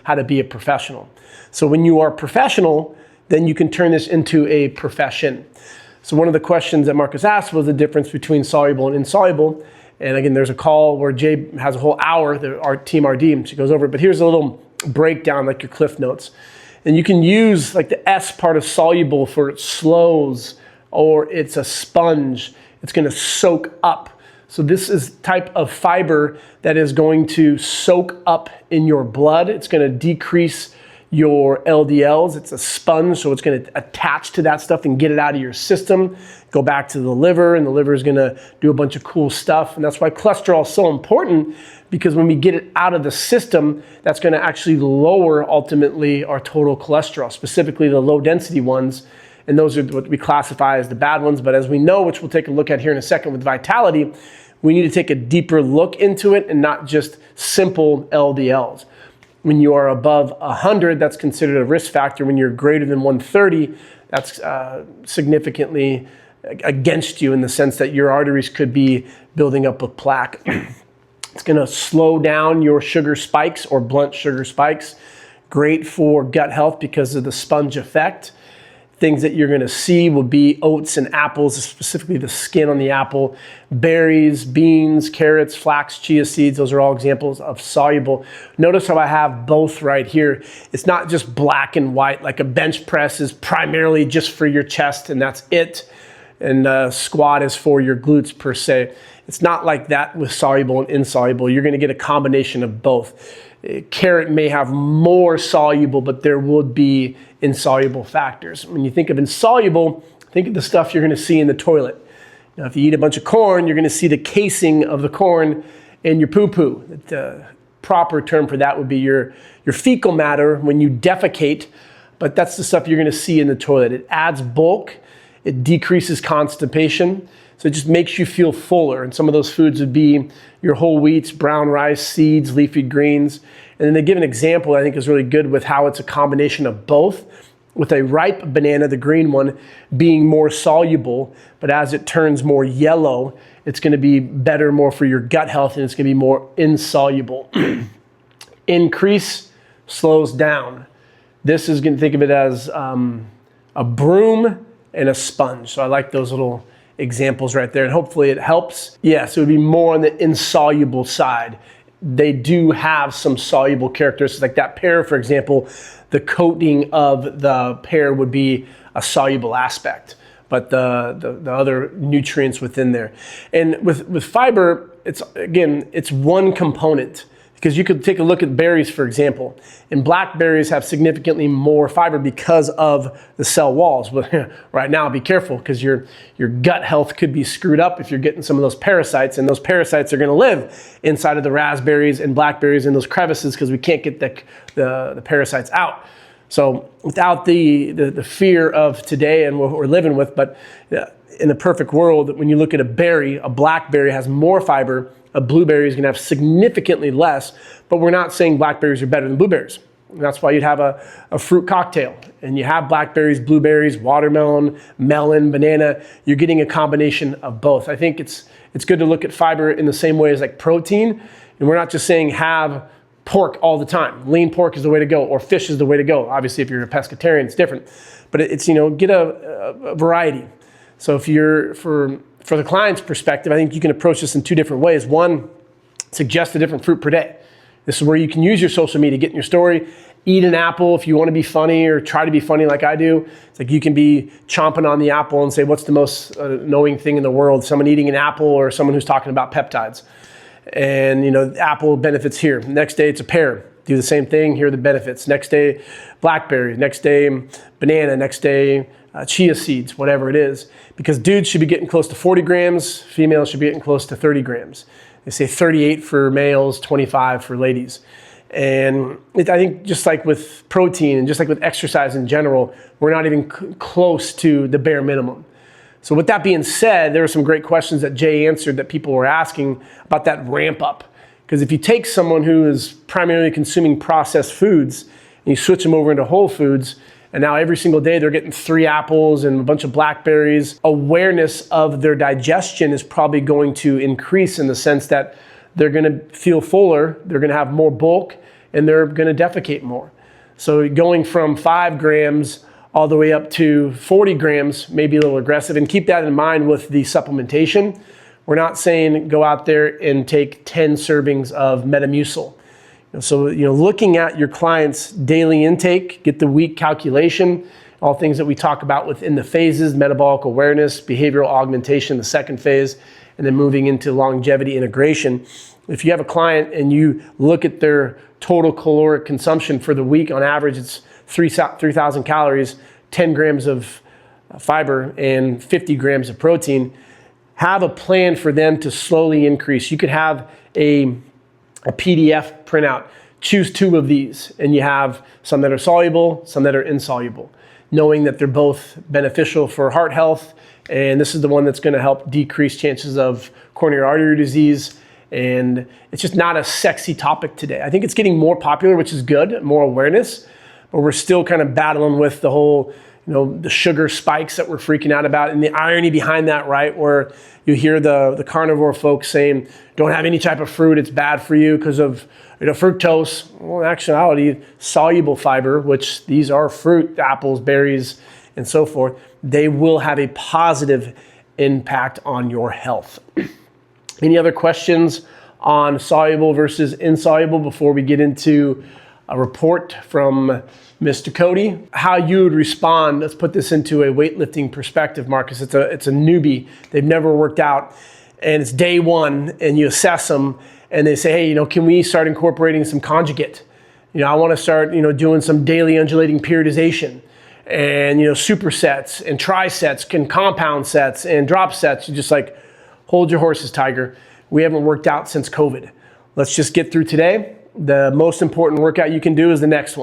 how to be a professional. So when you are professional, then you can turn this into a profession. So one of the questions that Marcus asked was the difference between soluble and insoluble. And again, there's a call where Jay has a whole hour, our team RD, she goes over it. But here's a little breakdown, like your Cliff Notes. And you can use like the S part of soluble for it slows, or it's a sponge. It's gonna soak up. So this is type of fiber that is going to soak up in your blood. It's gonna decrease your LDLs. It's a sponge, so it's gonna attach to that stuff and get it out of your system, go back to the liver, and the liver is gonna do a bunch of cool stuff. And that's why cholesterol is so important, because when we get it out of the system, that's gonna actually lower ultimately our total cholesterol, specifically the low density ones. And those are what we classify as the bad ones. But as we know, which we'll take a look at here in a second with Vitality, we need to take a deeper look into it and not just simple LDLs. When you are above 100, that's considered a risk factor. When you're greater than 130, that's significantly against you in the sense that your arteries could be building up with plaque. It's gonna slow down your sugar spikes or blunt sugar spikes. Great for gut health because of the sponge effect. Things that you're gonna see will be oats and apples, specifically the skin on the apple, berries, beans, carrots, flax, chia seeds. Those are all examples of soluble. Notice how I have both right here. It's not just black and white, like a bench press is primarily just for your chest and that's it. And squat is for your glutes per se. It's not like that with soluble and insoluble. You're gonna get a combination of both. Carrot may have more soluble, but there would be insoluble factors. When you think of insoluble, think of the stuff you're gonna see in the toilet. Now, if you eat a bunch of corn, you're gonna see the casing of the corn in your poo-poo. The proper term for that would be your fecal matter when you defecate, but that's the stuff you're gonna see in the toilet. It adds bulk, it decreases constipation, so it just makes you feel fuller. And some of those foods would be your whole wheats, brown rice, seeds, leafy greens. And then they give an example I think is really good with how it's a combination of both, with a ripe banana, the green one, being more soluble, but as it turns more yellow, it's gonna be better more for your gut health and it's gonna be more insoluble. Increase slows down. This is gonna think of it as a broom and a sponge. So I like those little examples right there, and hopefully it helps. Yes, it would be more on the insoluble side. They do have some soluble characteristics, like that pear, for example, the coating of the pear would be a soluble aspect, but the other nutrients within there. And with fiber, it's one component. Because you could take a look at berries, for example, and blackberries have significantly more fiber because of the cell walls. But right now, be careful because your gut health could be screwed up if you're getting some of those parasites, and those parasites are going to live inside of the raspberries and blackberries in those crevices because we can't get the parasites out. So without the fear of today and what we're living with, but in a perfect world, when you look at a berry, a blackberry has more fiber. A blueberry is going to have significantly less, but we're not saying blackberries are better than blueberries. And that's why you'd have a fruit cocktail, and you have blackberries, blueberries, watermelon, melon, banana. You're getting a combination of both. I think it's good to look at fiber in the same way as like protein, and we're not just saying have pork all the time. Lean pork is the way to go, or fish is the way to go. Obviously, if you're a pescatarian, it's different, but it's get a variety. So if you're for the client's perspective, I think you can approach this in two different ways. One, suggest a different fruit per day. This is where you can use your social media, get in your story, eat an apple if you want to be funny or try to be funny like I do. It's like you can be chomping on the apple and say, what's the most annoying thing in the world? Someone eating an apple or someone who's talking about peptides. And apple benefits here. Next day it's a pear. Do the same thing, here are the benefits. Next day, blackberry. Next day, banana. Next day, chia seeds, whatever it is. Because dudes should be getting close to 40 grams, females should be getting close to 30 grams. They say 38 for males, 25 for ladies. And I think just like with protein and just like with exercise in general, we're not even close to the bare minimum. So with that being said, there were some great questions that Jay answered that people were asking about that ramp up. Because if you take someone who is primarily consuming processed foods and you switch them over into whole foods, and now every single day they're getting 3 apples and a bunch of blackberries, awareness of their digestion is probably going to increase in the sense that they're going to feel fuller, they're going to have more bulk, and they're going to defecate more. So going from 5 grams all the way up to 40 grams may be a little aggressive, and keep that in mind with the supplementation. We're not saying go out there and take 10 servings of Metamucil. So, looking at your client's daily intake, get the week calculation, all things that we talk about within the phases: metabolic awareness, behavioral augmentation, the second phase, and then moving into longevity integration. If you have a client and you look at their total caloric consumption for the week, on average, it's 3,000 calories, 10 grams of fiber, and 50 grams of protein. Have a plan for them to slowly increase. You could have a PDF printout. Choose 2 of these, and you have some that are soluble, some that are insoluble, knowing that they're both beneficial for heart health, and this is the one that's going to help decrease chances of coronary artery disease. And it's just not a sexy topic today. I think it's getting more popular, which is good, more awareness, but we're still kind of battling with the whole, the sugar spikes that we're freaking out about, and the irony behind that, right? Where you hear the carnivore folks saying, don't have any type of fruit, it's bad for you because of fructose. Well, in actuality, soluble fiber, which these are fruit, apples, berries, and so forth, they will have a positive impact on your health. Any other questions on soluble versus insoluble before we get into a report from Mr. Cody? How you would respond, let's put this into a weightlifting perspective, Marcus. It's a newbie. They've never worked out, and it's day 1, and you assess them, and they say, hey, can we start incorporating some conjugate? I want to start, doing some daily undulating periodization, and, supersets and trisets and compound sets and drop sets. You're just like, hold your horses, Tiger. We haven't worked out since COVID. Let's just get through today. The most important workout you can do is the next one.